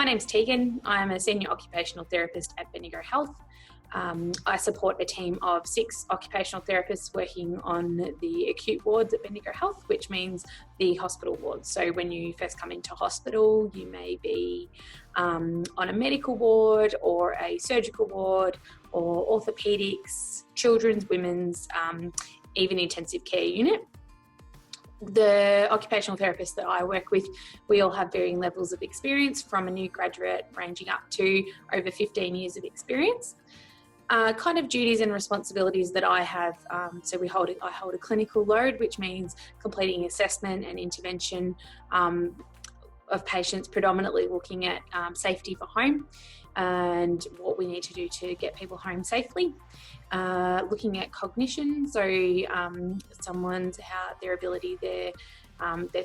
name's Tegan. I'm a senior occupational therapist at Bendigo Health. I support a team of 6 occupational therapists working on the acute wards at Bendigo Health, which means the hospital wards. So when you first come into hospital, you may be on a medical ward or a surgical ward or orthopedics, children's, women's, even intensive care unit. The occupational therapists that I work with, we all have varying levels of experience, from a new graduate ranging up to over 15 years of experience. Kind of duties and responsibilities that I have. So I hold a clinical load, which means completing assessment and intervention of patients, predominantly looking at safety for home and what we need to do to get people home safely. Looking at cognition, so their ability, their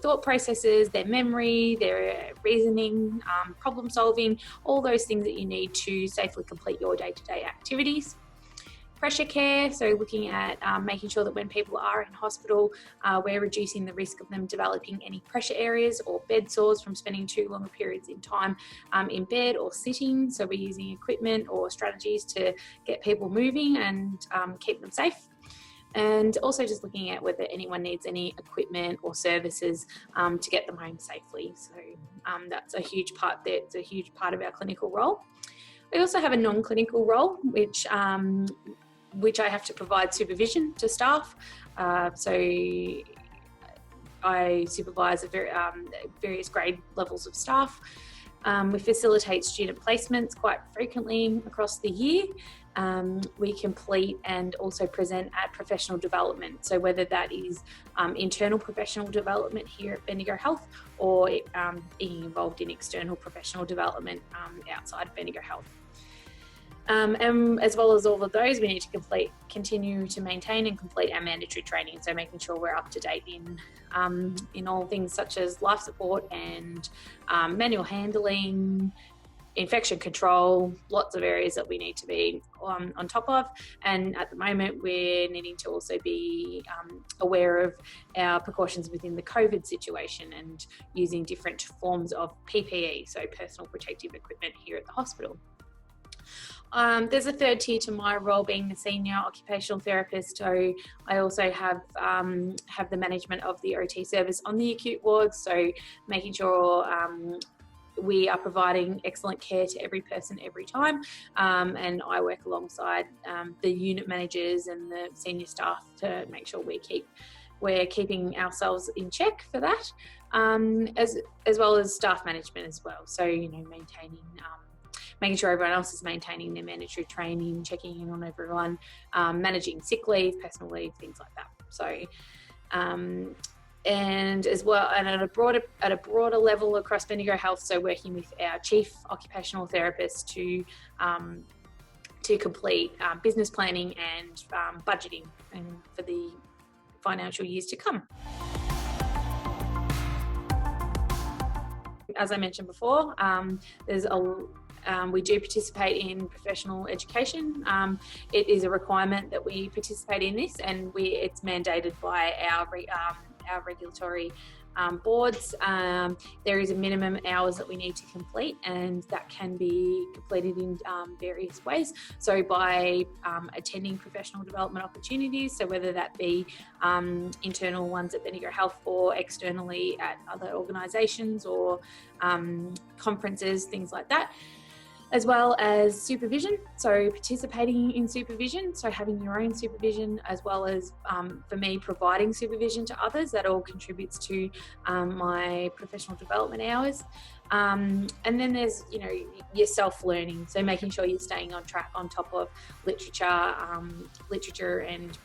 thought processes, their memory, their reasoning, problem solving, all those things that you need to safely complete your day-to-day activities. Pressure care, so looking at making sure that when people are in hospital, we're reducing the risk of them developing any pressure areas or bed sores from spending too long periods in time in bed or sitting. So we're using equipment or strategies to get people moving and keep them safe. And also just looking at whether anyone needs any equipment or services to get them home safely. So that's a huge part there. It's a huge part of our clinical role. We also have a non-clinical role, which I have to provide supervision to staff. So I supervise various grade levels of staff. We facilitate student placements quite frequently across the year. We complete and also present at professional development. So whether that is internal professional development here at Bendigo Health or being involved in external professional development outside of Bendigo Health. And as well as all of those, we need to continue to maintain and complete our mandatory training. So making sure we're up to date in all things such as life support and manual handling, infection control, lots of areas that we need to be on top of. And at the moment, we're needing to also be aware of our precautions within the COVID situation and using different forms of PPE, so personal protective equipment here at the hospital. There's a third tier to my role, being the senior occupational therapist. So I also have the management of the OT service on the acute wards. So making sure we are providing excellent care to every person every time. And I work alongside the unit managers and the senior staff to make sure we're keeping ourselves in check for that, as well as staff management as well. So, making sure everyone else is maintaining their mandatory training, checking in on everyone, managing sick leave, personal leave, things like that. So, and as well, and at a broader level across Bendigo Health, so working with our chief occupational therapist to complete business planning and budgeting and for the financial years to come. As I mentioned before, we do participate in professional education. It is a requirement that we participate in this, and it's mandated by our regulatory boards. There is a minimum hours that we need to complete, and that can be completed in various ways. So by attending professional development opportunities, so whether that be internal ones at Bendigo Health or externally at other organisations or conferences, things like that. As well as supervision, so participating in supervision, so having your own supervision, as well as for me providing supervision to others. That all contributes to my professional development hours. And then there's your self-learning, so making sure you're staying on track, on top of literature and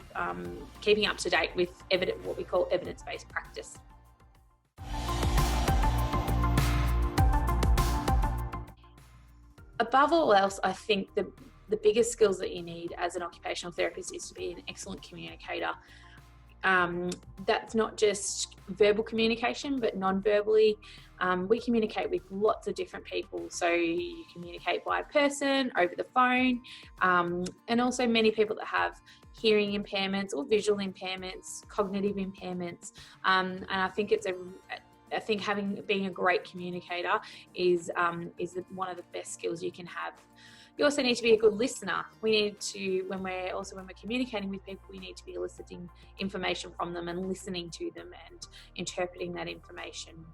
keeping up to date with what we call evidence-based practice. Above all else, I think the biggest skills that you need as an occupational therapist is to be an excellent communicator. That's not just verbal communication, but non-verbally. We communicate with lots of different people. So you communicate by person, over the phone, and also many people that have hearing impairments or visual impairments, cognitive impairments. And I think it's I think being a great communicator is one of the best skills you can have. You also need to be a good listener. We need to, when we're communicating with people, we need to be eliciting information from them and listening to them and interpreting that information.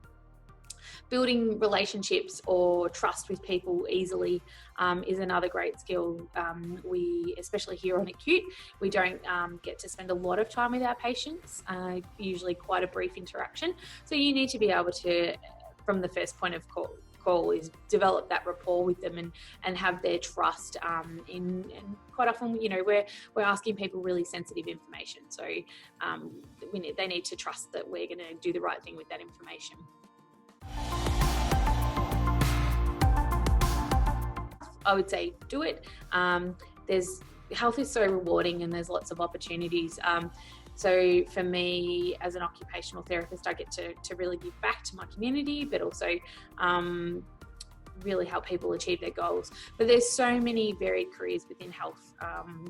Building relationships or trust with people easily is another great skill. We, especially here on Acute, we don't get to spend a lot of time with our patients, usually quite a brief interaction. So you need to be able to, from the first point of call is develop that rapport with them and have their trust and quite often, you know, we're asking people really sensitive information. So they need to trust that we're going to do the right thing with that information. I would say do it. Health is so rewarding and there's lots of opportunities. So for me as an occupational therapist, I get to really give back to my community, but also really help people achieve their goals. But there's so many varied careers within health.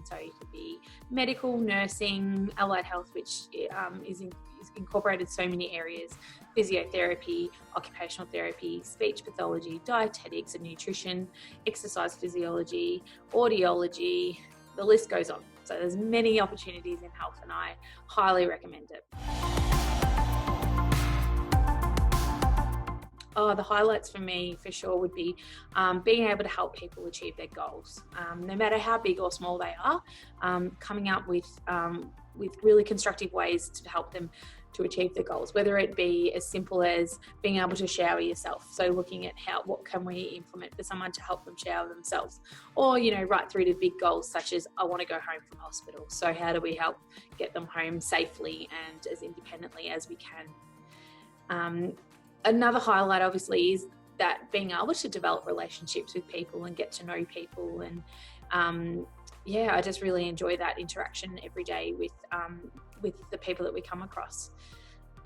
So you could be medical, nursing, allied health, which is incorporated so many areas: physiotherapy, occupational therapy, speech pathology, dietetics and nutrition, exercise physiology, audiology, the list goes on. So there's many opportunities in health and I highly recommend it. The highlights for me for sure would be being able to help people achieve their goals, no matter how big or small they are, coming up with really constructive ways to help them to achieve their goals, whether it be as simple as being able to shower yourself. So looking at what can we implement for someone to help them shower themselves, or, you know, right through to big goals such as I want to go home from hospital. So how do we help get them home safely and as independently as we can? Another highlight obviously is that being able to develop relationships with people and get to know people, and I just really enjoy that interaction every day with the people that we come across,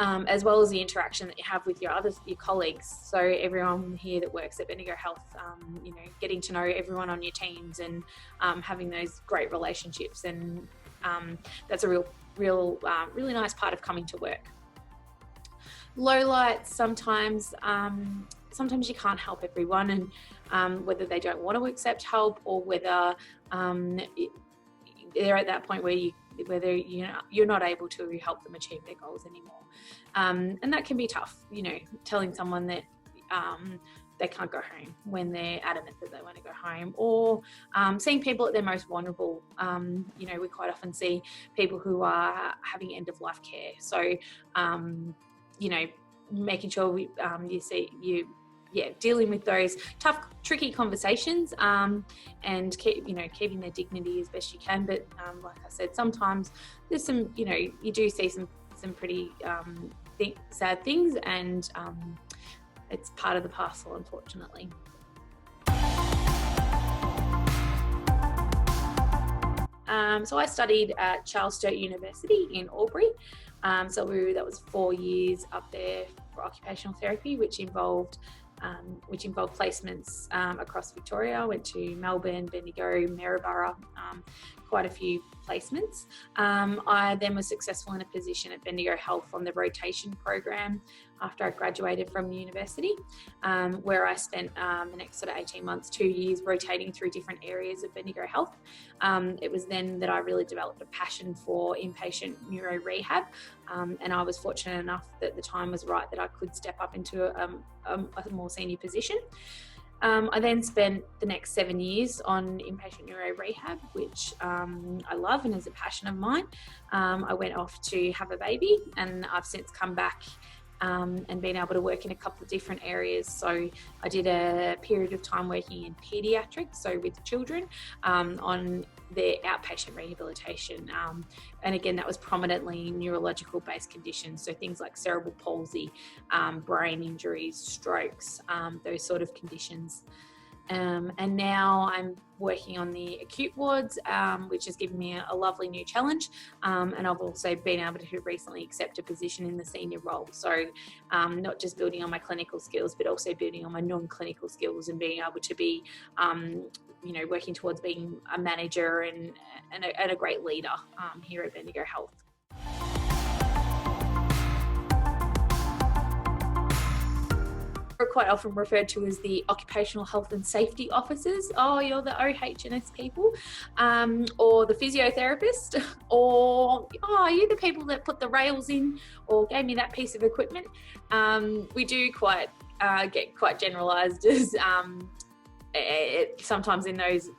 as well as the interaction that you have with your colleagues. So everyone here that works at Bendigo Health, you know, getting to know everyone on your teams and having those great relationships, and that's a really nice part of coming to work. Lowlights, sometimes you can't help everyone, and whether they don't want to accept help or whether they're at that point where you're not able to help them achieve their goals anymore, and that can be tough, you know, telling someone that they can't go home when they're adamant that they want to go home, or seeing people at their most vulnerable. You know, we quite often see people who are having end of life care, so you know, making sure dealing with those tough, tricky conversations, and keeping their dignity as best you can. But like I said, sometimes there's some, you know, you do see some pretty sad things, and it's part of the parcel, unfortunately. So I studied at Charles Sturt University in Albury. So that was 4 years up there for occupational therapy, which involved placements across Victoria. I went to Melbourne, Bendigo, Maryborough, quite a few placements. I then was successful in a position at Bendigo Health on the rotation program after I graduated from university, where I spent the next sort of 18 months, 2 years rotating through different areas of Bendigo Health. It was then that I really developed a passion for inpatient neuro rehab, and I was fortunate enough that the time was right that I could step up into a more senior position. I then spent the next 7 years on inpatient neuro rehab, which I love and is a passion of mine. I went off to have a baby, and I've since come back and been able to work in a couple of different areas. So I did a period of time working in paediatrics, so with children, on their outpatient rehabilitation. And again, that was prominently neurological based conditions. So things like cerebral palsy, brain injuries, strokes, those sort of conditions. And now I'm working on the acute wards, which has given me a lovely new challenge. And I've also been able to recently accept a position in the senior role. So not just building on my clinical skills, but also building on my non-clinical skills and being able to be, working towards being a manager and a great leader here at Bendigo Health. quite often referred to as the occupational health and safety officers. Oh, you're the OH&S people, or the physiotherapist, or oh, you're the people that put the rails in or gave me that piece of equipment. We do get quite generalised as sometimes in those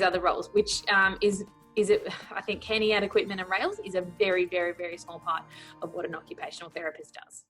other roles, which is it, I think handing out equipment and rails is a very, very, very small part of what an occupational therapist does.